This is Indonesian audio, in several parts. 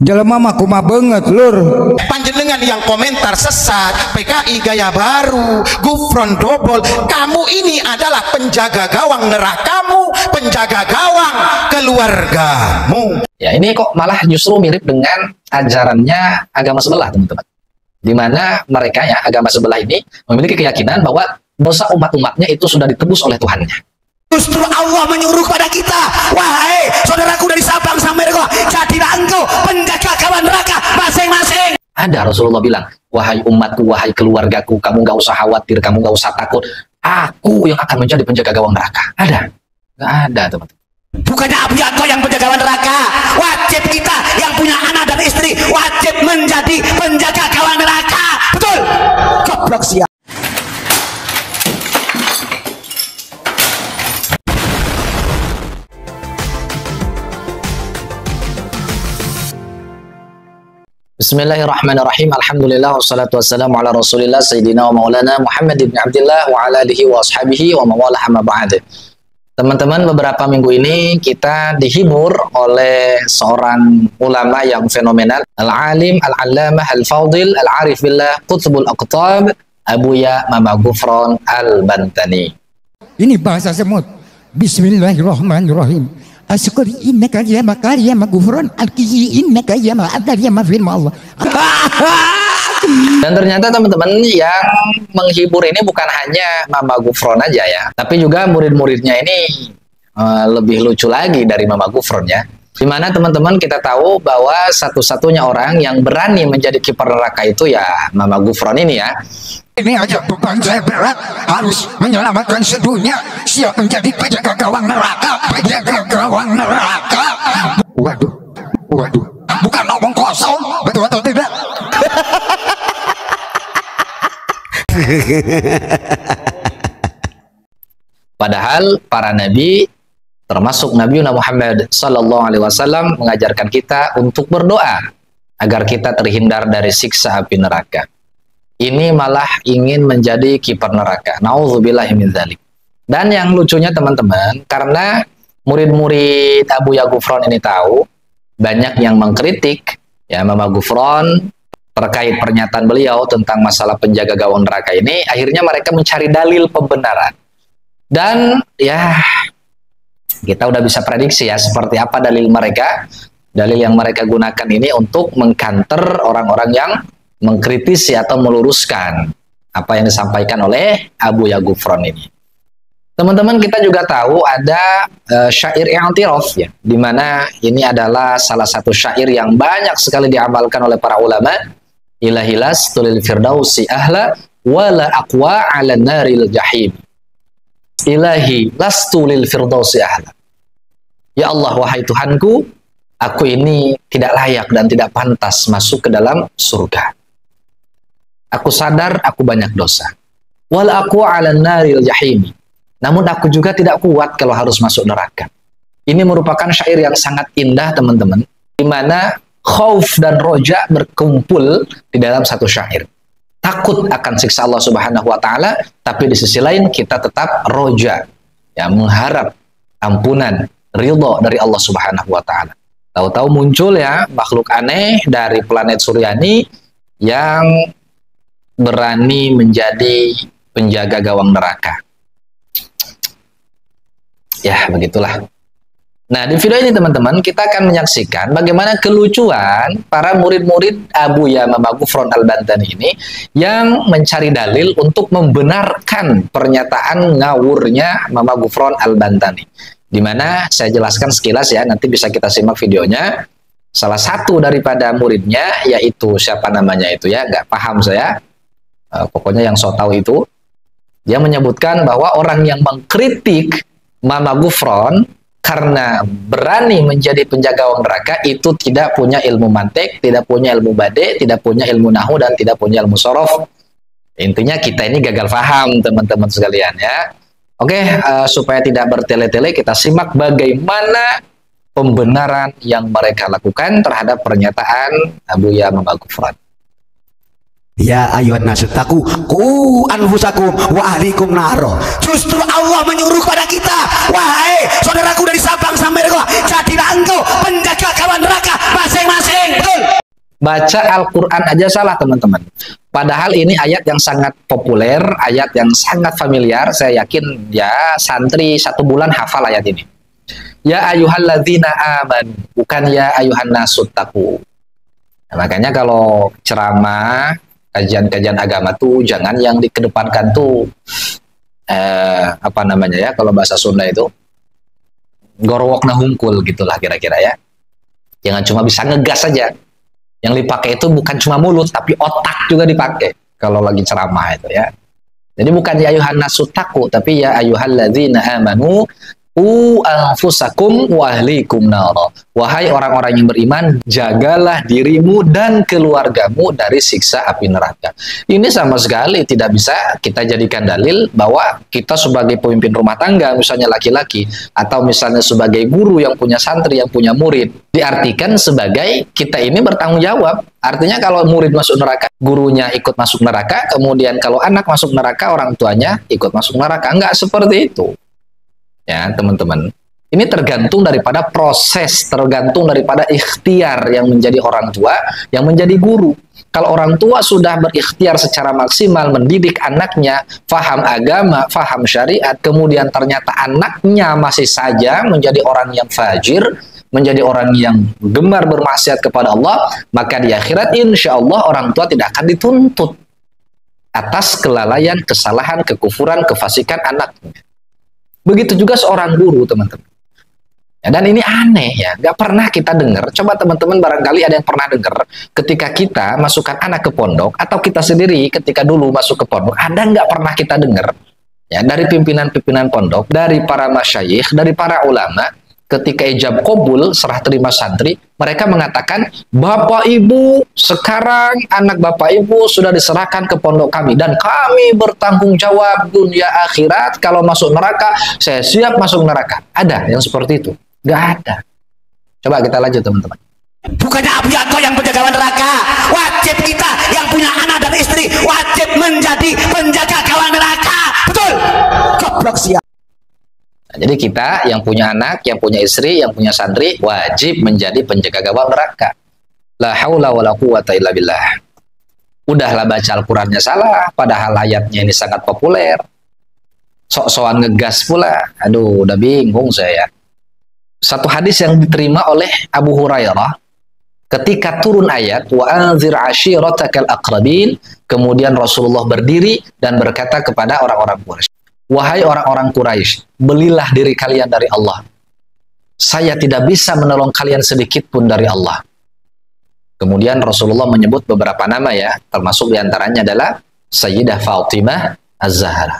Jelema mah kumaha banget lur. Panjenengan yang komentar sesat, PKI gaya baru, Gufron double. Kamu ini adalah penjaga gawang nerakamu, penjaga gawang keluargamu. Ya, ini kok malah justru mirip dengan ajarannya agama sebelah, teman-teman. Di mana mereka ya, agama sebelah ini memiliki keyakinan bahwa dosa umat-umatnya itu sudah ditebus oleh Tuhannya. Justru Allah menyuruh kepada kita, wahai saudaraku dari Sabang sampai Merauke, jadilah engkau penjaga kawan neraka masing-masing. Ada Rasulullah bilang, wahai umatku, wahai keluargaku, kamu gak usah khawatir, kamu gak usah takut. Aku yang akan menjadi penjaga gawang neraka. Ada? Gak ada, teman-teman. Bukannya Abu Yanto yang penjaga gawang neraka. Wajib kita yang punya anak dan istri wajib menjadi penjaga gawang neraka. Betul? Goblok siap. Bismillahirrahmanirrahim. Alhamdulillah wassalatu wassalamu ala Rasulillah Sayyidina wa Maulana Muhammad ibn Abdillah wa ala alihi wa ashabihi wa mawalah amma ba'd. Teman-teman, beberapa minggu ini kita dihibur oleh seorang ulama yang fenomenal, al-alim, al-allamah, al-fadil, al-arif billah, qutbul aqtab, Abuya Mama Gufron al-Bantani. Ini bahasa semut. Bismillahirrahmanirrahim. Asyukur innaka ya makariya magufron al-kiyi innaka ya ma'adar ya mafirma Allah. Dan ternyata teman-teman yang menghibur ini bukan hanya Mama Gufron aja ya, tapi juga murid-muridnya ini lebih lucu lagi dari Mama Gufron ya. Dimana teman-teman kita tahu bahwa satu-satunya orang yang berani menjadi kiper neraka itu ya Mama Gufron ini ya. Ini aja beban saya berat, harus menyelamatkan sedunia, siap menjadi penjaga gawang neraka, penjaga gawang neraka. Waduh, waduh, bukan ngomong kosong, betul atau tidak? Padahal para nabi, termasuk Nabi Muhammad Sallallahu Alaihi Wasallam, mengajarkan kita untuk berdoa agar kita terhindar dari siksa api neraka. Ini malah ingin menjadi kiper neraka. Nauzubillahi min dzalik. Dan yang lucunya teman-teman, karena murid-murid Abuya Gufron ini tahu, banyak yang mengkritik ya Mama Gufron terkait pernyataan beliau tentang masalah penjaga gawang neraka ini. Akhirnya mereka mencari dalil pembenaran. Dan ya kita udah bisa prediksi ya seperti apa dalil mereka. Dalil yang mereka gunakan ini untuk mengkanter orang-orang yang mengkritisi atau meluruskan apa yang disampaikan oleh Abuya Gufron ini. Teman-teman, kita juga tahu ada syair i'tiraf ya, di mana ini adalah salah satu syair yang banyak sekali diamalkan oleh para ulama. Ilahilas tulil firdausi ahla wala aqwa 'ala naril jahim. Ilahi lastu lil firdausi ahla. Ya Allah, wahai Tuhanku, aku ini tidak layak dan tidak pantas masuk ke dalam surga. Aku sadar aku banyak dosa. Wal aku 'alan naril jahim. Namun aku juga tidak kuat kalau harus masuk neraka. Ini merupakan syair yang sangat indah, teman-teman, di mana khauf dan roja berkumpul di dalam satu syair. Takut akan siksa Allah Subhanahu wa taala, tapi di sisi lain kita tetap roja, ya, mengharap ampunan, ridho dari Allah Subhanahu wa taala. Tahu-tahu muncul ya makhluk aneh dari planet Suryani yang berani menjadi penjaga gawang neraka. Ya, begitulah. Nah, di video ini teman-teman, kita akan menyaksikan bagaimana kelucuan para murid-murid Abuya Mama Gufron al-Bantani ini yang mencari dalil untuk membenarkan pernyataan ngawurnya Mama Gufron al-Bantani. Di mana saya jelaskan sekilas ya, nanti bisa kita simak videonya. Salah satu daripada muridnya, yaitu siapa namanya itu ya, nggak paham saya. Pokoknya yang so tahu itu, dia menyebutkan bahwa orang yang mengkritik Mama Gufron karena berani menjadi penjaga gawang neraka itu tidak punya ilmu mantik, tidak punya ilmu bade, tidak punya ilmu nahu, dan tidak punya ilmu sorof. Intinya kita ini gagal paham, teman-teman sekalian ya. Oke, supaya tidak bertele-tele, kita simak bagaimana pembenaran yang mereka lakukan terhadap pernyataan Abuya Mama Gufron. Ya ayuhan nasu taku ku anfusakum wa ahlikum naro. Justru Allah menyuruh kepada kita, wahai saudaraku dari Sabang sampai Merauke, jadilah engkau penjaga kawan neraka masing-masing. Betul? Baca Al-Quran aja salah teman-teman. Padahal ini ayat yang sangat populer, ayat yang sangat familiar. Saya yakin ya santri 1 bulan hafal ayat ini. Ya ayyuhalladzina amanu, bukan ya ayyuhan nasut taqu. Nah, makanya kalau ceramah, kajian-kajian agama tuh jangan yang dikedepankan tuh apa namanya ya, kalau bahasa Sunda itu gorowokna hungkul gitulah kira-kira ya. Jangan cuma bisa ngegas saja. Yang dipakai itu bukan cuma mulut, tapi otak juga dipakai kalau lagi ceramah itu ya. Jadi bukan ya ayuhan nasutaku, tapi ya ayuhalladzina amanu anfusakum wa ahlikum nara. Wahai orang-orang yang beriman, jagalah dirimu dan keluargamu dari siksa api neraka. Ini sama sekali tidak bisa kita jadikan dalil bahwa kita sebagai pemimpin rumah tangga, misalnya laki-laki, atau misalnya sebagai guru yang punya santri, yang punya murid, diartikan sebagai kita ini bertanggung jawab. Artinya kalau murid masuk neraka, gurunya ikut masuk neraka, kemudian kalau anak masuk neraka, orang tuanya ikut masuk neraka. Enggak seperti itu. Ya, teman-teman. Ini tergantung daripada proses, tergantung daripada ikhtiar yang menjadi orang tua, yang menjadi guru. Kalau orang tua sudah berikhtiar secara maksimal mendidik anaknya, faham agama, faham syariat, kemudian ternyata anaknya masih saja menjadi orang yang fajir, menjadi orang yang gemar bermaksiat kepada Allah, maka di akhirat insya Allah orang tua tidak akan dituntut atas kelalaian, kesalahan, kekufuran, kefasikan anaknya. Begitu juga seorang guru, teman-teman. Ya, dan ini aneh ya, nggak pernah kita dengar. Coba teman-teman barangkali ada yang pernah dengar ketika kita masukkan anak ke pondok, atau kita sendiri ketika dulu masuk ke pondok, ada nggak pernah kita dengar ya dari pimpinan-pimpinan pondok, dari para masyayikh, dari para ulama, ketika ijab qabul serah terima santri, mereka mengatakan, Bapak Ibu, sekarang anak Bapak Ibu sudah diserahkan ke pondok kami dan kami bertanggung jawab dunia akhirat. Kalau masuk neraka, saya siap masuk neraka. Ada yang seperti itu? Gak ada. Coba kita lanjut, teman-teman. Bukannya Abu Yanto yang penjaga neraka. Wajib kita yang punya anak dan istri wajib menjadi penjaga gawang neraka. Betul? Goblok siap. Nah, jadi kita yang punya anak, yang punya istri, yang punya santri wajib menjadi penjaga gawang neraka. La haula wala quwata illa billah. Udahlah baca Al-Qur'annya salah, padahal ayatnya ini sangat populer. Sok-sokan ngegas pula. Aduh, udah bingung saya. Satu hadis yang diterima oleh Abu Hurairah ketika turun ayat wa anzir ashiratakal aqrabin, kemudian Rasulullah berdiri dan berkata kepada orang-orang Quraisy, wahai orang-orang Quraisy, belilah diri kalian dari Allah. Saya tidak bisa menolong kalian sedikit pun dari Allah. Kemudian Rasulullah menyebut beberapa nama ya, termasuk diantaranya adalah Sayyidah Fatimah Az-Zahra.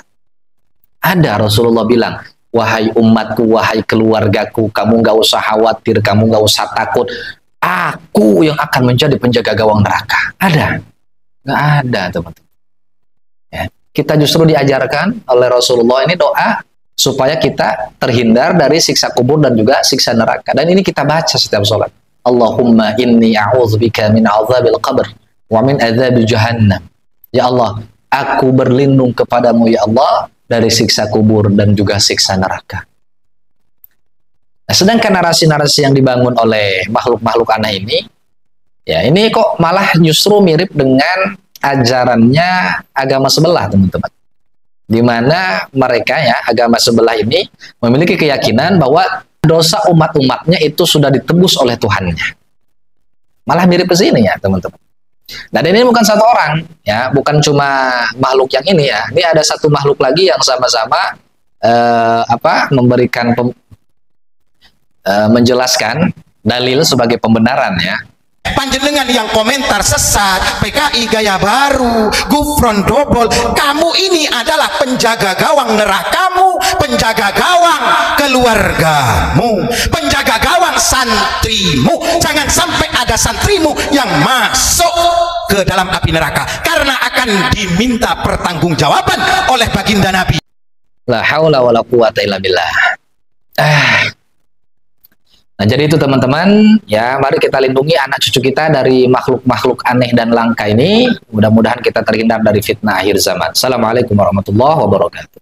Ada Rasulullah bilang, wahai umatku, wahai keluargaku, kamu nggak usah khawatir, kamu nggak usah takut. Aku yang akan menjadi penjaga gawang neraka. Ada? Nggak ada, teman-teman. Ya. Kita justru diajarkan oleh Rasulullah ini doa supaya kita terhindar dari siksa kubur dan juga siksa neraka. Dan ini kita baca setiap sholat. Allahumma inni a'udzubika min azabil qabr wa min adzabil jahannam. Ya Allah, aku berlindung kepadamu ya Allah dari siksa kubur dan juga siksa neraka. Nah, sedangkan narasi-narasi yang dibangun oleh makhluk-makhluk aneh ini, ya ini kok malah justru mirip dengan ajarannya agama sebelah, teman-teman. Di mana mereka ya, agama sebelah ini memiliki keyakinan bahwa dosa umat-umatnya itu sudah ditebus oleh Tuhannya. Malah mirip ke sini ya, teman-teman. Dan ini bukan satu orang, ya, bukan cuma makhluk yang ini ya. Ini ada satu makhluk lagi yang sama-sama memberikan menjelaskan dalil sebagai pembenaran ya. Panjenengan yang komentar sesat, PKI gaya baru, Gufron Dobol, kamu ini adalah penjaga gawang nerakamu, penjaga gawang keluargamu, penjaga gawang santrimu. Jangan sampai ada santrimu yang masuk ke dalam api neraka, karena akan diminta pertanggungjawaban oleh baginda Nabi. La haula wala quwata illa billah. Nah, jadi itu teman-teman, ya mari kita lindungi anak cucu kita dari makhluk-makhluk aneh dan langka ini. Mudah-mudahan kita terhindar dari fitnah akhir zaman. Assalamualaikum warahmatullahi wabarakatuh.